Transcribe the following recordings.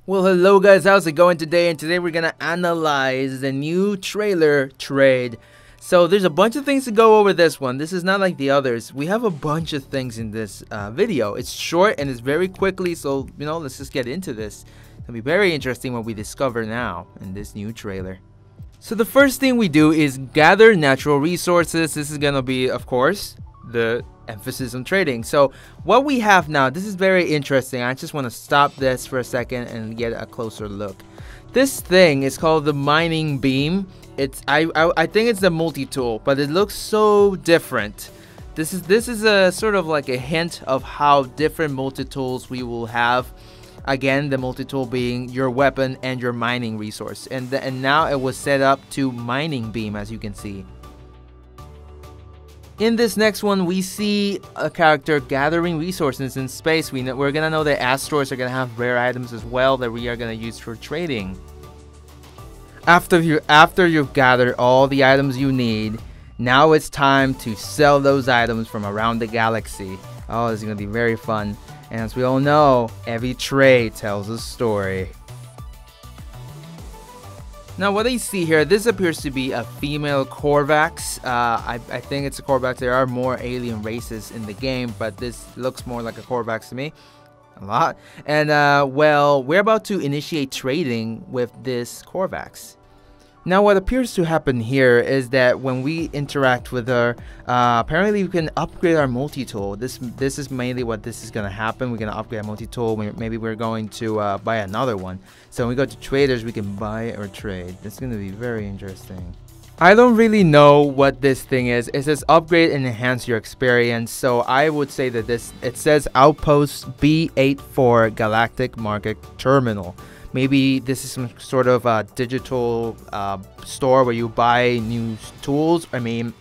Well, hello guys, how's it going today? And today we're gonna analyze the new trailer trade. So there's a bunch of things to go over this one. This is not like the others. We have a bunch of things in this video. It's short and it's very quickly, so let's just get into this. It'll be very interesting what we discover now in this new trailer. So the first thing we do is gather natural resources. This is gonna be, of course, the emphasis on trading. So what we have now, this is very interesting. I just want to stop this for a second and get a closer look. This thing is called the mining beam. I think it's the multi-tool, but it looks so different. This is a sort of like a hint of how different multi-tools we will have. Again, the multi-tool being your weapon and your mining resource, and now it was set up to mining beam, as you can see. In this next one, we see a character gathering resources in space. We're gonna know that asteroids are gonna have rare items as well that we are gonna use for trading. After you've gathered all the items you need, now it's time to sell those items from around the galaxy. Oh, this is gonna be very fun. And as we all know, every trade tells a story. Now what I see here, this appears to be a female Corvex. I think it's a Corvex. There are more alien races in the game, but this looks more like a Corvex to me. A lot. And well, we're about to initiate trading with this Corvex. Now what appears to happen here is that when we interact with her, apparently we can upgrade our multi-tool. This is mainly what this is going to happen. We're going to upgrade our multi-tool. Maybe we're going to buy another one. So when we go to traders, we can buy or trade. It's going to be very interesting. I don't really know what this thing is. It says upgrade and enhance your experience. So I would say that it says Outpost B84 Galactic Market Terminal. Maybe this is some sort of a digital store where you buy new tools,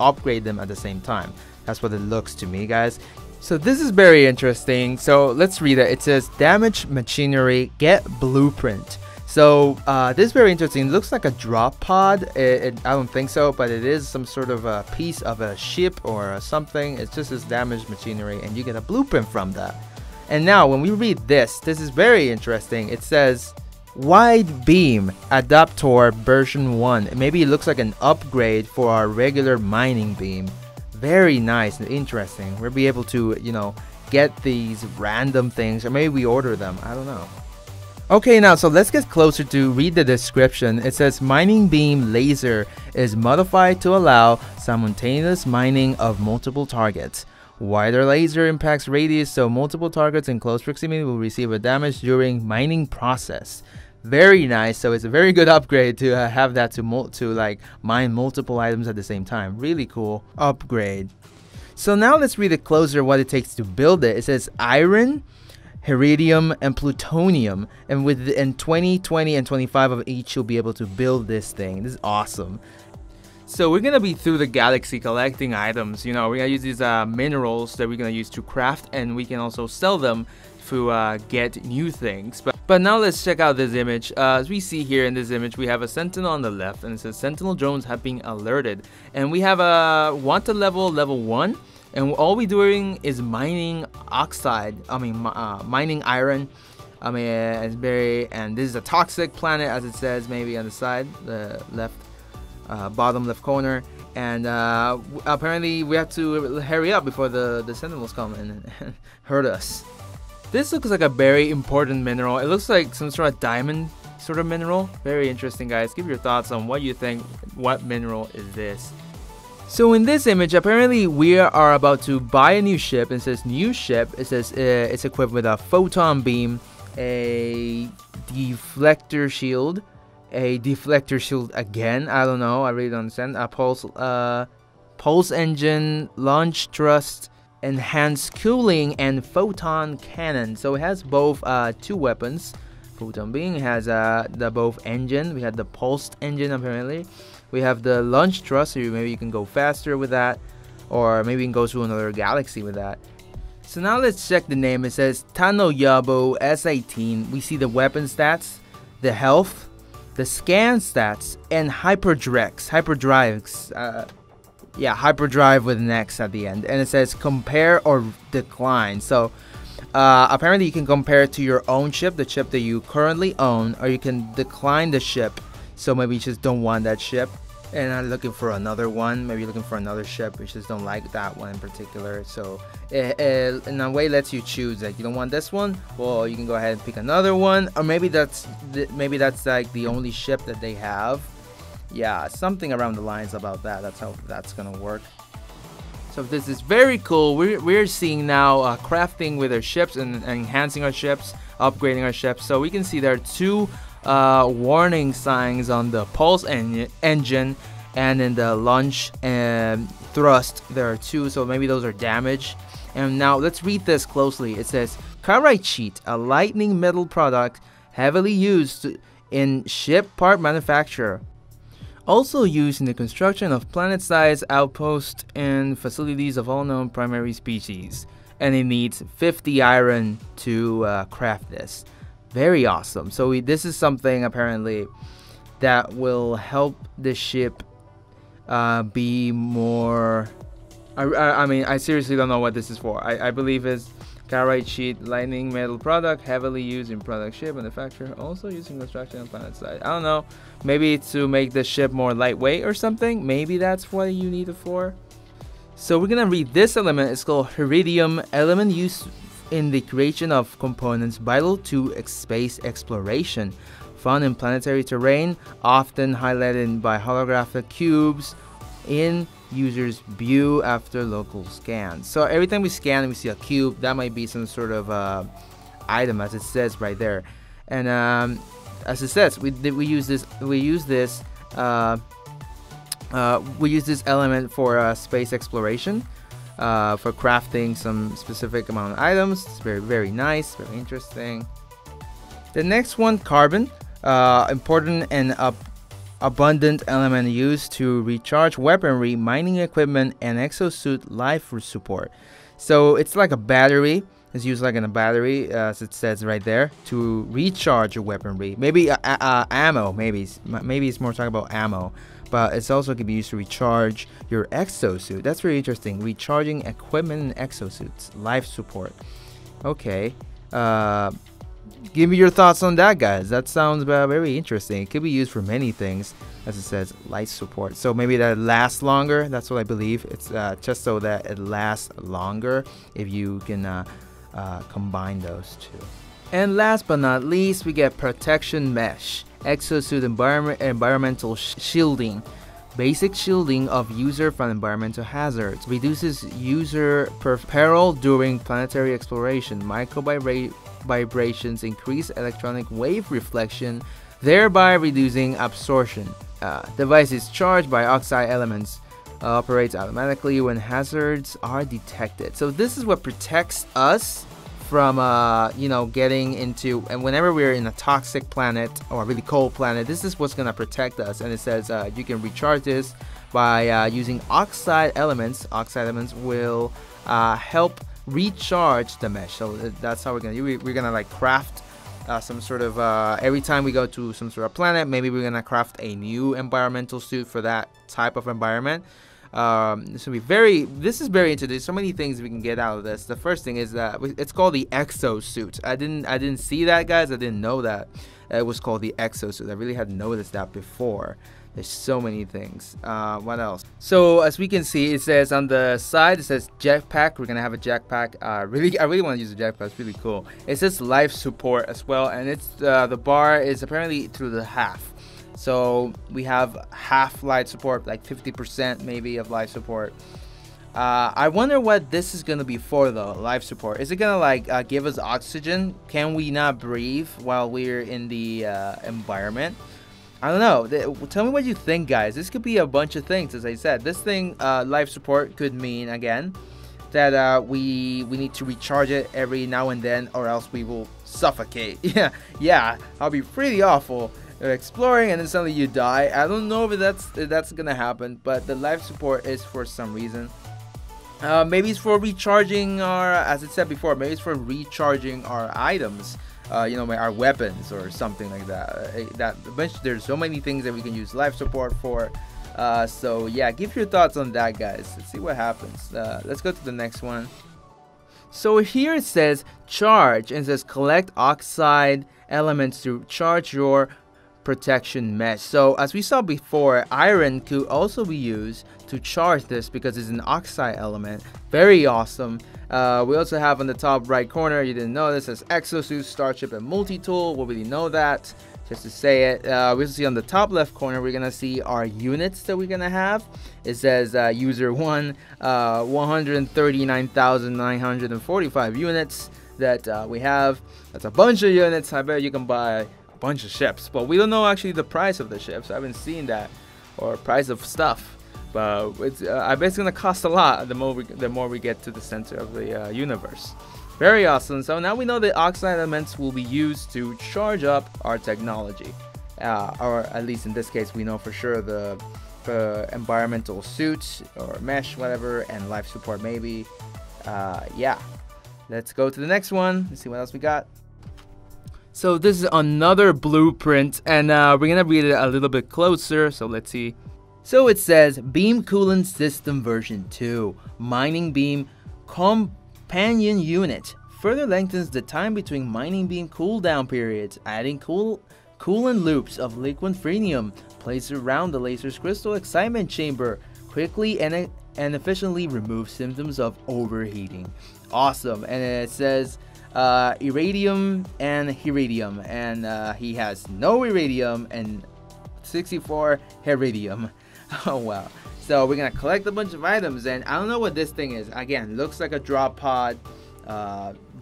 upgrade them at the same time. That's what it looks to me, guys. So this is very interesting. So let's read it. It says damaged machinery, get blueprint. So this is very interesting. It looks like a drop pod. I don't think so, but it is some sort of a piece of a ship or something. It's just this damaged machinery, and you get a blueprint from that. And now when we read this is very interesting. It says wide beam adaptor version 1. Maybe it looks like an upgrade for our regular mining beam. Very nice and interesting. We'll be able to, get these random things, or maybe we order them. I don't know. Okay, now so let's get closer to read the description. It says mining beam laser is modified to allow simultaneous mining of multiple targets. Wider laser impacts radius, so multiple targets in close proximity will receive a damage during mining process. Very nice. So it's a very good upgrade to have that to mine multiple items at the same time. Really cool upgrade. So now let's read it closer what it takes to build it. It says Ayran, Iridium, and Plutonium, and within 20, 20, and 25 of each you'll be able to build this thing. This is awesome. So we're gonna be through the galaxy collecting items. We're gonna use these minerals that we're gonna use to craft, and we can also sell them to get new things. But now let's check out this image. As we see here in this image, we have a sentinel on the left, and it says sentinel drones have been alerted, and we have a wanted level 1, and all we're doing is mining oxide. Mining iron. It's and this is a toxic planet, as it says maybe on the side, the left. Bottom left corner, and apparently we have to hurry up before the sentinels come and hurt us. This looks like a very important mineral. It looks like some sort of diamond sort of mineral. Very interesting, guys. Give your thoughts on what you think. What mineral is this? So in this image, apparently we are about to buy a new ship. It says new ship. It says it's equipped with a photon beam, a deflector shield. A deflector shield again. I don't know. I really don't understand. A pulse engine, launch thrust, enhanced cooling, and photon cannon. So it has both two weapons. Photon beam has the both engine. We have the pulsed engine apparently. We have the launch thrust. So maybe you can go faster with that, or maybe you can go to another galaxy with that. So now let's check the name. It says Tano Yabo S18. We see the weapon stats, the health, the scan stats, and hyperdrives. Hyperdrive with an X at the end. And it says compare or decline. So apparently you can compare it to your own ship, the ship that you currently own, or you can decline the ship. So maybe you just don't want that ship and are looking for another one. Maybe you're looking for another ship, you just don't like that one in particular. So it in a way lets you choose, like you don't want this one, well you can go ahead and pick another one, or maybe that's like the only ship that they have. Yeah, something around the lines about that. That's how that's gonna work. So this is very cool. We're seeing now crafting with our ships and enhancing our ships, upgrading our ships. So we can see there are two warning signs on the pulse engine, and in the launch and thrust there are two, so maybe those are damaged. And now let's read this closely. It says Carite sheet, a lightning metal product heavily used in ship part manufacture, also used in the construction of planet-sized outposts and facilities of all known primary species, and it needs 50 iron to craft this. Very awesome. So this is something apparently that will help the ship be more. I mean, I seriously don't know what this is for. I believe it's Carite sheet, lightning metal product, heavily used in product ship manufacture, also used in construction on planet side. I don't know. Maybe to make the ship more lightweight or something. Maybe that's what you need it for. So we're gonna read this element. It's called Iridium, element used in the creation of components vital to space exploration, found in planetary terrain, often highlighted by holographic cubes in users' view after local scans. So every time we scan and we see a cube, that might be some sort of item, as it says right there. And as it says, we use this element for space exploration, for crafting some specific amount of items. It's very nice, very interesting. The next one, carbon, important and abundant element used to recharge weaponry, mining equipment, and exosuit life support. So it's like a battery. It's used like in a battery, as it says right there, to recharge your weaponry. Maybe ammo. Maybe it's more talking about ammo, but it's also can be used to recharge your exosuit. That's very interesting. Recharging equipment and exosuits, life support. Okay. Give me your thoughts on that, guys. That sounds very interesting. It could be used for many things, as it says, life support. So maybe that lasts longer. That's what I believe. It's just so that it lasts longer if you can combine those two. And last but not least, we get protection mesh, exosuit environmental shielding. Basic shielding of user from environmental hazards. Reduces user peril during planetary exploration. Micro vibrations increase electronic wave reflection, thereby reducing absorption. Device is charged by oxide elements. Operates automatically when hazards are detected. So this is what protects us from getting into, and whenever we're in a toxic planet or a really cold planet, this is what's gonna protect us. And it says you can recharge this by using oxide elements. Oxide elements will help recharge the mesh. So that's how we're gonna do. We're gonna like craft some sort of every time we go to some sort of planet, maybe we're gonna craft a new environmental suit for that type of environment. This will be this is very interesting. There's so many things we can get out of this. The first thing is that it's called the exosuit. I didn't see that, guys. I didn't know that it was called the exosuit. I really hadn't noticed that before. There's so many things. What else? So as we can see, it says on the side, it says jetpack. We're gonna have a jetpack. I really want to use a jetpack. It's really cool. It says life support as well, and it's the bar is apparently through the half. So we have half life support, like 50% maybe of life support. I wonder what this is gonna be for though. Life support. Is it gonna like give us oxygen? Can we not breathe while we're in the environment? I don't know. Tell me what you think, guys. This could be a bunch of things. As I said, this thing, life support, could mean again that we need to recharge it every now and then, or else we will suffocate. Yeah, I'll be pretty awful. Exploring and then suddenly you die. I don't know if that's gonna happen, but the life support is for some reason. Maybe it's for recharging our, as it said before, maybe it's for recharging our items, our weapons or something like that. There's so many things that we can use life support for. So yeah, give your thoughts on that, guys. Let's see what happens. Let's go to the next one. So here it says charge, and it says collect oxide elements to charge your protection mesh. So as we saw before, iron could also be used to charge this because it's an oxide element. Very awesome. We also have on the top right corner, you didn't know this, says exosuit, starship, and multi-tool. We'll really know that, just to say it. We also see on the top left corner, we're gonna see our units that we're gonna have. It says user 1, 139,945 units that we have. That's a bunch of units. I bet you can buy a bunch of ships, but we don't know actually the price of the ships. I haven't seen that, or price of stuff, but it's I bet it's gonna cost a lot the more we get to the center of the universe. Very awesome. So now we know the oxide elements will be used to charge up our technology, or at least in this case we know for sure the environmental suit or mesh, whatever, and life support maybe. Yeah, let's go to the next one. Let's see what else we got. So this is another blueprint, and we're gonna read it a little bit closer, so let's see. So it says beam coolant system version 2, mining beam companion unit, further lengthens the time between mining beam cooldown periods, adding coolant loops of liquid freemium placed around the laser's crystal excitement chamber, quickly and efficiently removes symptoms of overheating. Awesome. And it says iridium and heridium, and he has no iridium and 64 heridium. Oh wow. So we're gonna collect a bunch of items, and I don't know what this thing is. Again, looks like a drop pod.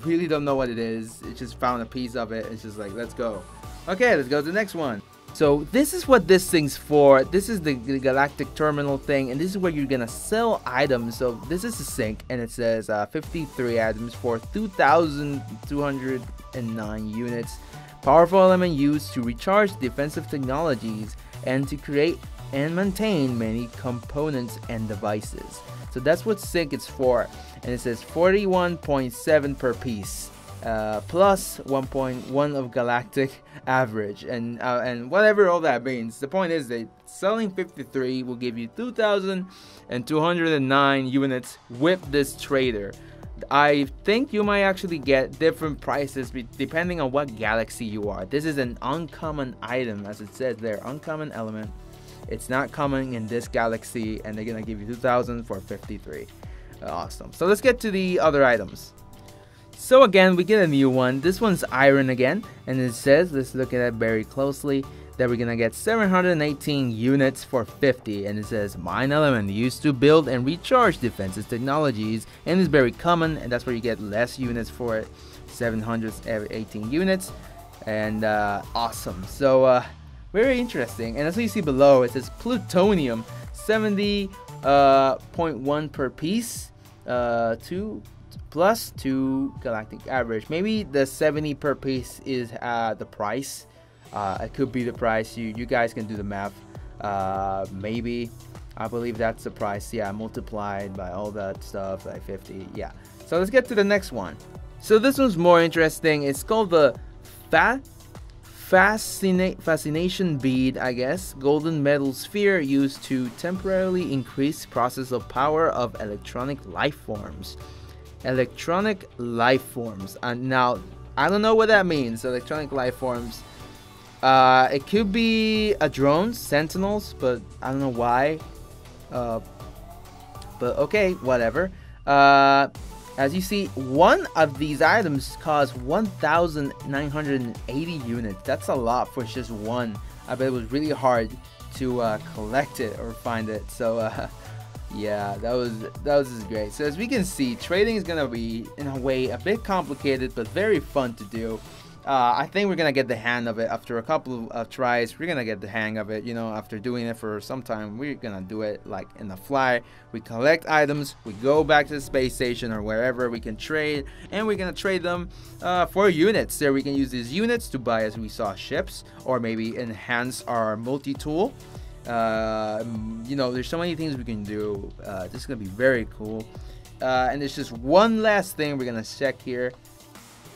Really don't know what it is. It just found a piece of it. It's just like, let's go. Okay, let's go to the next one. So this is what this thing's for. This is the Galactic Terminal thing, and this is where you're gonna sell items. So this is a sink, and it says 53 items for 2,209 units. Powerful element used to recharge defensive technologies and to create and maintain many components and devices. So that's what sink is for, and it says 41.7 per piece. Plus 1.1 of galactic average, and whatever all that means. The point is that selling 53 will give you 2,209 units with this trader. I think you might actually get different prices depending on what galaxy you are. This is an uncommon item, as it says there, uncommon element. It's not common in this galaxy, and they're gonna give you 2,000 for 53. Awesome. So let's get to the other items. So again, we get a new one. This one's iron again, and it says, let's look at it very closely, that we're gonna get 718 units for 50, and it says mine element used to build and recharge defensive technologies, and is very common, and that's where you get less units for it. 718 units, and awesome. So very interesting. And as you see below, it says plutonium 70.1 per piece, 2 plus 2 galactic average. Maybe the 70 per piece is the price. It could be the price. You guys can do the math. Maybe, I believe that's the price. Yeah, multiplied by all that stuff, like 50. Yeah. So let's get to the next one. So this one's more interesting. It's called the Fascination bead, I guess. Golden metal sphere used to temporarily increase process of power of electronic life forms. Electronic life forms. Now, I don't know what that means. Electronic life forms. It could be a drone, sentinels, but I don't know why. But okay, whatever. As you see, one of these items costs 1,980 units. That's a lot for just one. I bet it was really hard to collect it or find it. So yeah, that was just great. So as we can see, trading is gonna be in a way a bit complicated, but very fun to do. I think we're gonna get the hang of it after a couple of tries. We're gonna get the hang of it, you know. After doing it for some time, we're gonna do it like in the fly. We collect items, we go back to the space station or wherever we can trade, and we're gonna trade them for units. There we can use these units to buy, as we saw, ships, or maybe enhance our multi-tool. You know, there's so many things we can do. This is gonna be very cool. And there's just one last thing we're gonna check here.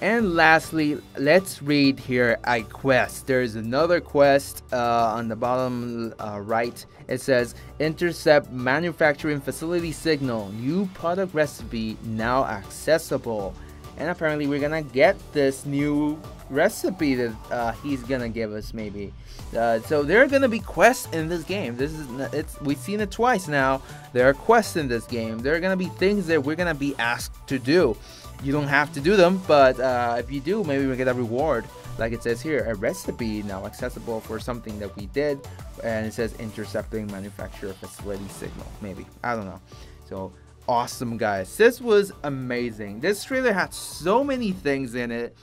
And lastly, let's read here a quest. There's another quest on the bottom right. It says, intercept manufacturing facility signal, new product recipe now accessible. And apparently we're gonna get this new recipe that he's gonna give us, maybe. So there are gonna be quests in this game. We've seen it twice now. There are quests in this game. There are gonna be things that we're gonna be asked to do. You don't have to do them, but if you do, maybe we get a reward. Like it says here, a recipe now accessible for something that we did, and it says intercepting manufacturer facility signal. Maybe, I don't know. So awesome, guys. This was amazing. This trailer had so many things in it.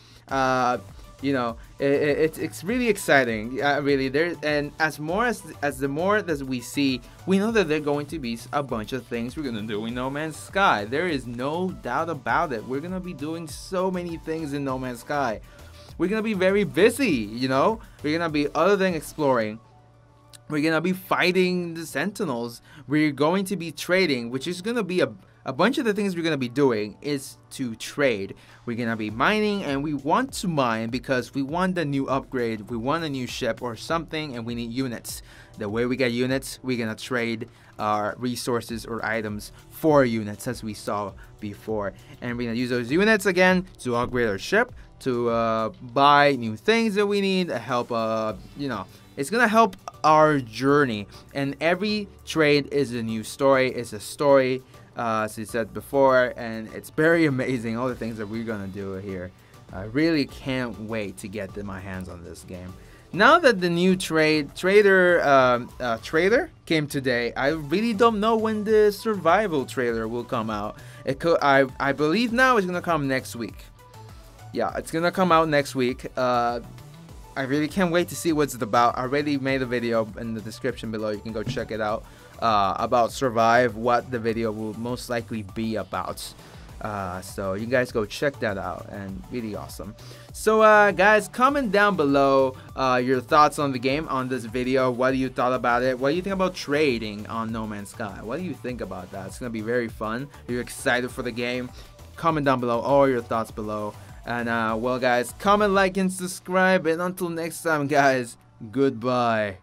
You know, it's really exciting. Really, and the more that we see, we know that there are going to be a bunch of things we're gonna do in No Man's Sky. There is no doubt about it. We're gonna be doing so many things in No Man's Sky. We're gonna be very busy. You know, we're gonna be, other than exploring, we're gonna be fighting the Sentinels. We're going to be trading, which is gonna be a bunch of the things we're going to be doing is to trade. We're going to be mining, and we want to mine because we want the new upgrade. We want a new ship or something, and we need units. The way we get units, we're going to trade our resources or items for units, as we saw before. And we're going to use those units again to upgrade our ship, to buy new things that we need, to help, you know, it's going to help our journey. And every trade is a new story. It's a story, as I said before, and it's very amazing, all the things that we're gonna do here. I really can't wait to get my hands on this game. Now that the new trailer came today, I really don't know when the survival trailer will come out. I believe now it's gonna come next week. Yeah, it's gonna come out next week. I really can't wait to see what's it about. I already made a video in the description below. You can go check it out. About Survive, what the video will most likely be about. So you guys go check that out, and really awesome. So guys, comment down below your thoughts on the game, on this video. What do you thought about it? What do you think about trading on No Man's Sky? What do you think about that? It's gonna be very fun. Are you excited for the game? Comment down below all your thoughts below. And well guys, comment, like, and subscribe, and until next time guys, goodbye.